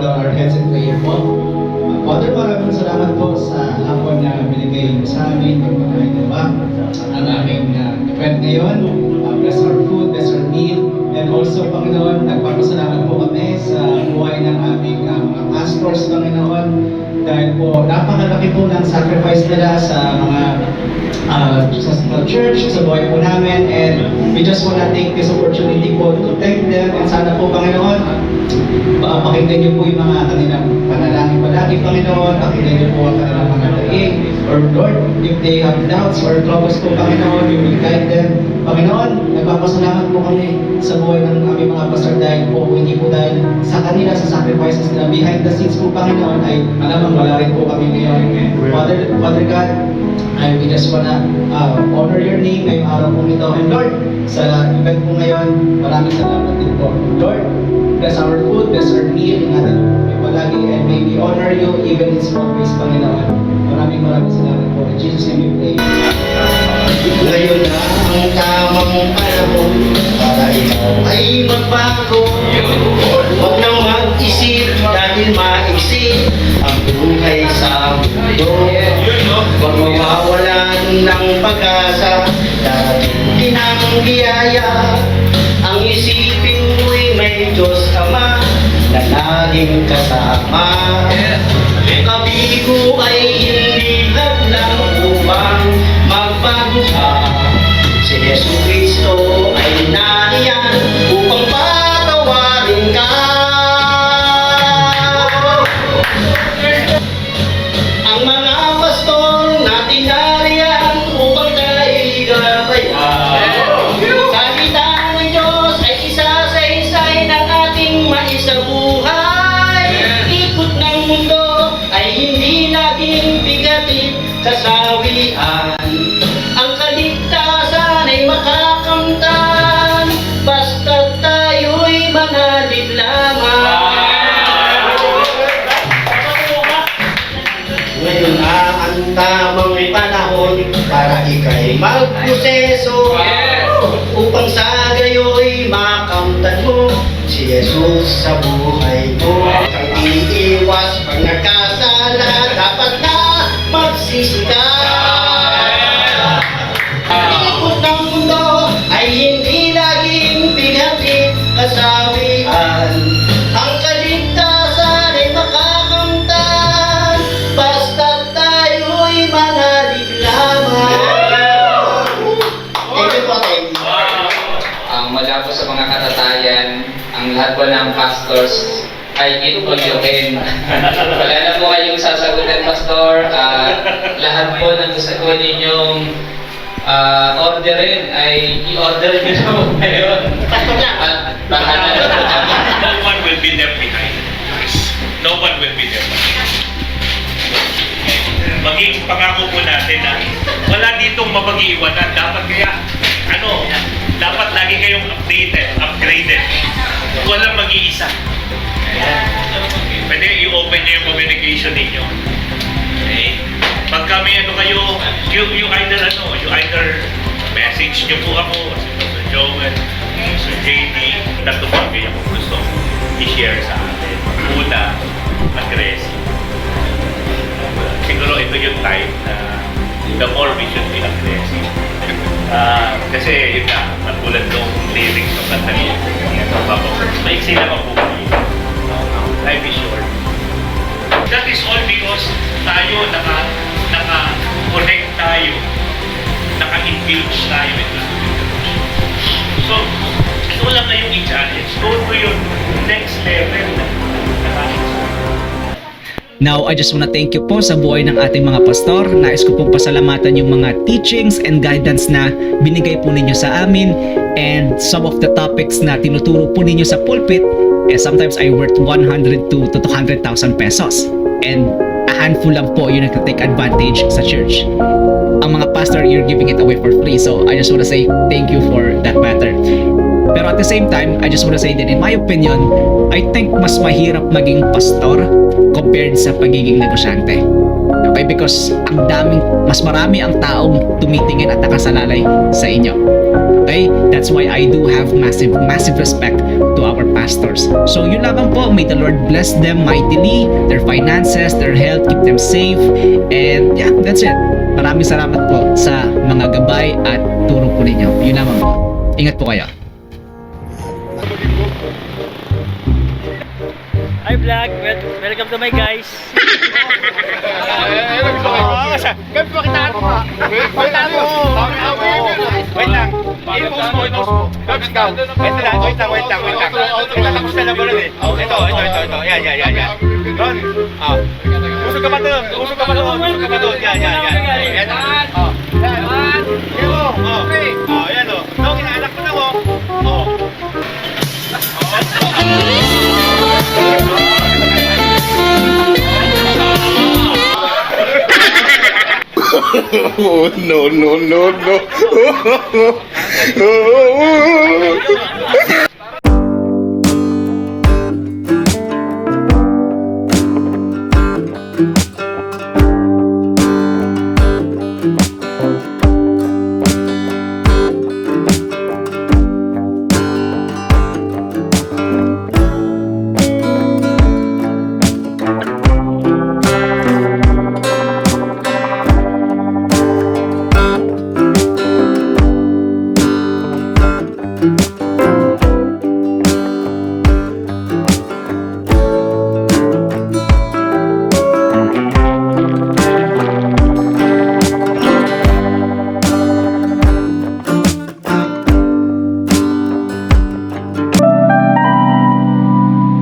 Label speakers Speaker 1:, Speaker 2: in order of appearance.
Speaker 1: bow down our heads and pray po. Father, maraming salamat po sa hapon na binigay mo sa amin, yung mga itawa, ang aming event ngayon. Bless our food, bless our meal, and also, Panginoon, nagpapasalamat po kami sa buhay ng aming mga pastors, Panginoon, dahil po napakalaki po ng sacrifice nila sa mga sa church, sa buhay po namin, and we just wanna take this opportunity po to thank them, and sana po, Panginoon, pakinggan niyo po yung mga kanilang panalangin palagi, Panginoon, pakinggan niyo po ang kanilang mga daig, or Lord, if they have doubts or troubles po, Panginoon, you will guide them. Panginoon, nagpapasalamat po kami sa buhay ng aming mga pastor dahil po, hindi po dahil sa kanila, sa sacrifices na behind the scenes po, Panginoon, ay malamang wala rin po kami ngayon. Father God, we just wanna honor your name ngayong araw po ito. And Lord, sa event po ngayon, maraming salamat din po. Lord, bless our food, bless our meal, ingatan niyo po palagi, and may we honor you even in small ways, Panginoon. Maraming salamat po. In Jesus' name we pray.
Speaker 2: Ngayon na ang tamang panahon para ikaw ay magbago. Huwag nang mag-isip dahil maisip ang buhay sa mundo. Huwag mawawalan ng pag-asa, darating din ang biyaya. Ang isipin mo'y may Diyos Ama na laging kasama. Kabigo ay hindi hadlang upang magbago ka. Si Yesu Cristo ay nariyan upang patawarin ka. Ang mga pastor natin nariyan upang tayo'y gabayan. Salita ng Diyos ay isa-sa-isay ng ating maisabuhay. Ikot ng mundo ay hindi naging bigatin kasawian. Ang kaligtasan ay makakamtan basta't tayo'y manalig lamang. Ngayon na ang tamang panahon para ika'y magproseso, upang sa gayo'y makamtan mo si Jesus sa buhay mo. Ang iiwas pag nagkasala, dapat na magsisi ka. Ikot ng mundo ay hindi laging bigatin kasawian. Ang kaligtasan ay makakamtan basta't tayo'y manalig lamang. Thank you po, thank you.
Speaker 3: Mula po sa mga katatayan, ang lahat po ng pastors ay itulyokin. Wala na po kayong sasagutin, Pastor. Lahat po ng gusto ko ninyong orderin ay i-order nyo na po ngayon. At baka na po kami.
Speaker 4: No one will be left behind. No one will be left behind. Maging pangako po natin na wala ditong mapag-iiwanan. Dapat kaya, dapat lagi kayong upgraded. Walang mag-iisa. Pwede i-open nyo yung communication ninyo. Okay? Pag kami kayo, you either message nyo po ako, si Dr. Joel, Sir JD, tatlo bagay ako gusto i-share sa atin. Una, aggressive. Siguro ito yung time na the more we should be aggressive. Kasi yun na, matulad nung lyrics ng kanta niya. Maiksi lang ang buhay. Life is short. That is all because tayo naka-connect tayo, naka-engage tayo with the So, ito lang na yung i-challenge. Go to your next level na
Speaker 5: Now, I just wanna thank you po sa buhay ng ating mga pastor. Nais ko pong pasalamatan yung mga teachings and guidance na binigay po ninyo sa amin, and some of the topics na tinuturo po ninyo sa pulpit, sometimes ay worth 100 to 200,000 pesos. And a handful lang po yung nagta-take advantage sa church. Ang mga pastor, you're giving it away for free. So, I just wanna say thank you for that matter. Pero at the same time, I just wanna say that in my opinion, I think mas mahirap maging pastor compared sa pagiging negosyante. Okay? Because mas marami ang taong tumitingin at nakasalalay sa inyo. Okay? That's why I do have massive respect to our pastors. pastors. So yun lamang po, may the Lord bless them mightily, their finances, their health, keep them safe, and yeah, that's it. Maraming salamat po sa mga gabay at turo po ninyo. Yun lamang po. Ingat po kayo.
Speaker 6: Hi vlog, welcome to my guys.
Speaker 4: Wait lang. I-post mo. Gabs ka. Wait lang. Tapos na lang mo eh. Ito. Yan. Ron. Usog ka pa doon. Yan. Yan. Yan o. No, kinaanak mo na mo.
Speaker 7: Oh, no.